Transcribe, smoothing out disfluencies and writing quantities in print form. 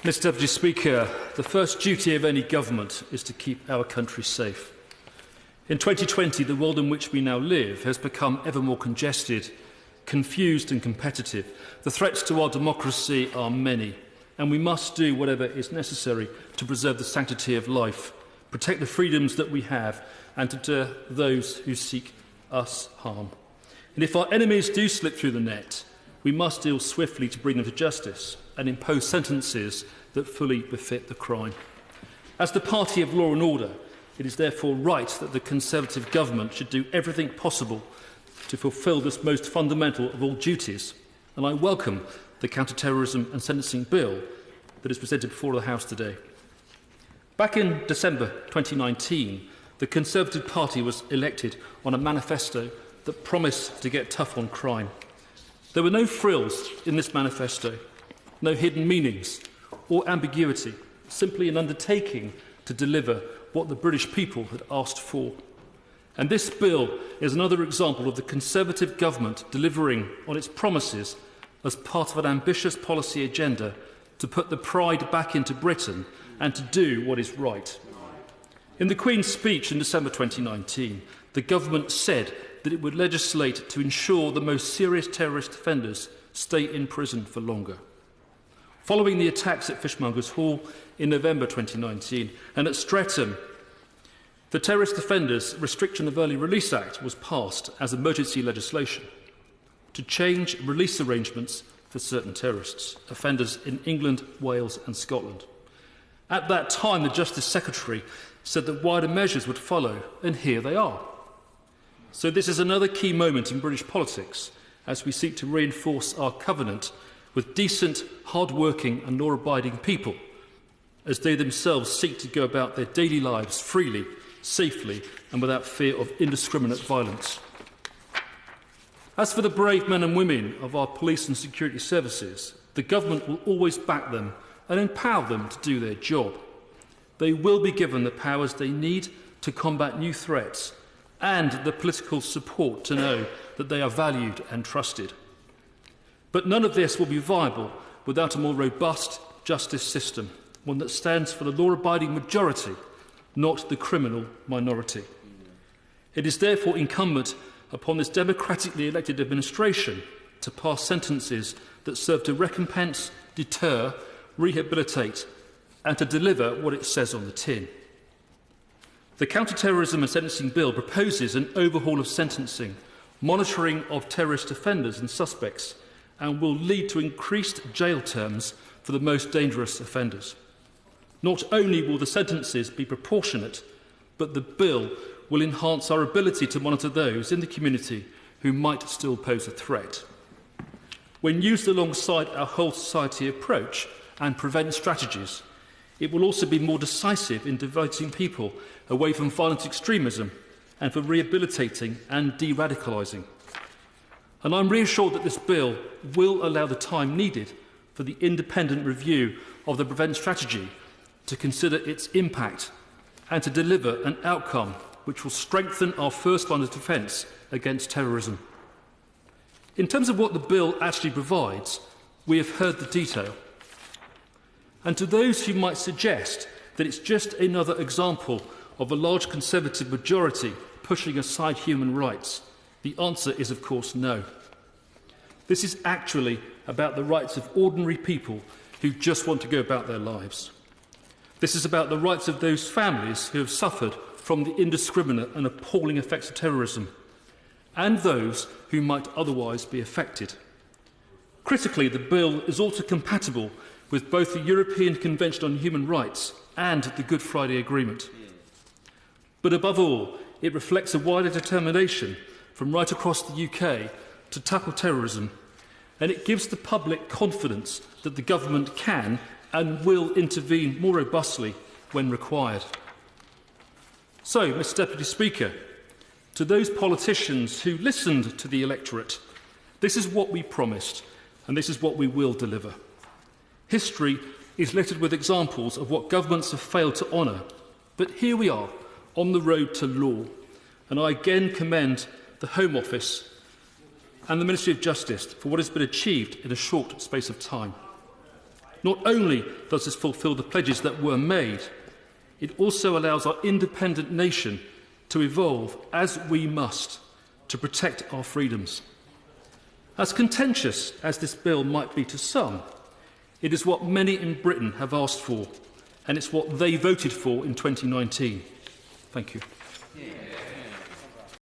Mr Deputy Speaker, the first duty of any government is to keep our country safe. In 2020, the world in which we now live has become ever more congested, confused and competitive. The threats to our democracy are many, and we must do whatever is necessary to preserve the sanctity of life, protect the freedoms that we have, and to deter those who seek us harm. And if our enemies do slip through the net, we must deal swiftly to bring them to justice and impose sentences that fully befit the crime. As the party of law and order, it is therefore right that the Conservative government should do everything possible to fulfil this most fundamental of all duties, and I welcome the Counter-Terrorism and Sentencing Bill that is presented before the House today. Back in December 2019, the Conservative Party was elected on a manifesto that promised to get tough on crime. There were no frills in this manifesto, no hidden meanings or ambiguity, simply an undertaking to deliver what the British people had asked for. And this bill is another example of the Conservative government delivering on its promises as part of an ambitious policy agenda to put the pride back into Britain and to do what is right. In the Queen's speech in December 2019, the government said that it would legislate to ensure the most serious terrorist offenders stay in prison for longer. Following the attacks at Fishmongers Hall in November 2019 and at Streatham, the Terrorist Offenders Restriction of Early Release Act was passed as emergency legislation to change release arrangements for certain terrorists, offenders in England, Wales and Scotland. At that time, the Justice Secretary said that wider measures would follow, and here they are. So this is another key moment in British politics as we seek to reinforce our covenant with decent, hard-working and law-abiding people as they themselves seek to go about their daily lives freely, safely and without fear of indiscriminate violence. As for the brave men and women of our police and security services, the government will always back them and empower them to do their job. They will be given the powers they need to combat new threats and the political support to know that they are valued and trusted. But none of this will be viable without a more robust justice system, one that stands for the law-abiding majority, not the criminal minority. It is therefore incumbent upon this democratically elected administration to pass sentences that serve to recompense, deter, rehabilitate and to deliver what it says on the tin. The Counter-Terrorism and Sentencing Bill proposes an overhaul of sentencing, monitoring of terrorist offenders and suspects, and will lead to increased jail terms for the most dangerous offenders. Not only will the sentences be proportionate, but the bill will enhance our ability to monitor those in the community who might still pose a threat. When used alongside our whole society approach and prevent strategies, it will also be more decisive in diverting people away from violent extremism and for rehabilitating and de-radicalising. And I'm reassured that this bill will allow the time needed for the independent review of the Prevent strategy to consider its impact and to deliver an outcome which will strengthen our first line of defence against terrorism. In terms of what the bill actually provides, we have heard the detail. And to those who might suggest that it's just another example of a large Conservative majority pushing aside human rights, the answer is, of course, no. This is actually about the rights of ordinary people who just want to go about their lives. This is about the rights of those families who have suffered from the indiscriminate and appalling effects of terrorism, and those who might otherwise be affected. Critically, the bill is also compatible with both the European Convention on Human Rights and the Good Friday Agreement. But above all, it reflects a wider determination from right across the UK to tackle terrorism, and it gives the public confidence that the government can and will intervene more robustly when required. So, Mr Deputy Speaker, to those politicians who listened to the electorate, this is what we promised, and this is what we will deliver. History is littered with examples of what governments have failed to honour, but here we are, on the road to law, and I again commend the Home Office and the Ministry of Justice for what has been achieved in a short space of time. Not only does this fulfil the pledges that were made, it also allows our independent nation to evolve as we must to protect our freedoms. As contentious as this bill might be to some, it is what many in Britain have asked for, and it's what they voted for in 2019. Thank you.